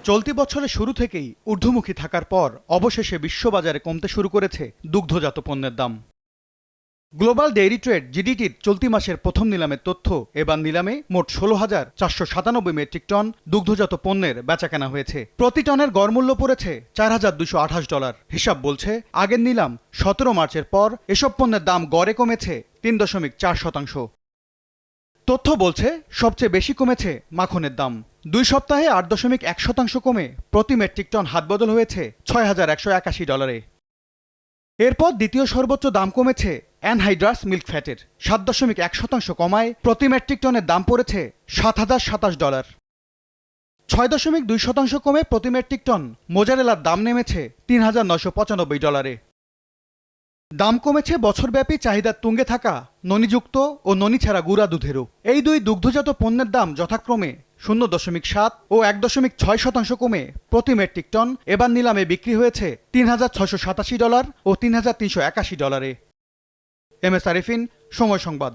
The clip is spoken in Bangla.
চলতি বছরের শুরু থেকেই ঊর্ধ্বমুখী থাকার পর অবশেষে বিশ্ববাজারে কমতে শুরু করেছে দুগ্ধজাত পণ্যের দাম। গ্লোবাল ডেইরি ট্রেড জিডিটির চলতি মাসের প্রথম নিলামের তথ্য, এবার নিলামে মোট ১৬,৪৯৭ মেট্রিক টন দুগ্ধজাত পণ্যের বেচাকেনা হয়েছে। প্রতি টনের গড় মূল্য পড়েছে $৪,২২৮। হিসাব বলছে আগের নিলাম ১৭ মার্চের পর এসব পণ্যের দাম গড়ে কমেছে ৩.৪%। তথ্য বলছে সবচেয়ে বেশি কমেছে মাখনের দাম। ২ সপ্তাহে ৮.১% কমে প্রতি মেট্রিক টন হাতবদল হয়েছে $৬,১৮১। এরপর দ্বিতীয় সর্বোচ্চ দাম কমেছে অ্যানহাইড্রাস মিল্ক ফ্যাটের। ৭.১% কমায় প্রতি মেট্রিক টনের দাম পড়েছে $৭,০২৭। ৬.২% কমে প্রতি মেট্রিক টন মোজারেলার দাম নেমেছে $৩,৯৯৫। দাম কমেছে বছরব্যাপী চাহিদার তুঙ্গে থাকা ননিযুক্ত ও ননি ছাড়া গুঁড়া দুধেরও। এই দুই দুগ্ধজাত পণ্যের দাম যথাক্রমে ০.৭ ও ১.৬% কমে প্রতি মেট্রিক টন এবার নিলামে বিক্রি হয়েছে $৩,৬৮৭ ও $৩,৩৮১। এম এস আরিফিন, সময় সংবাদ।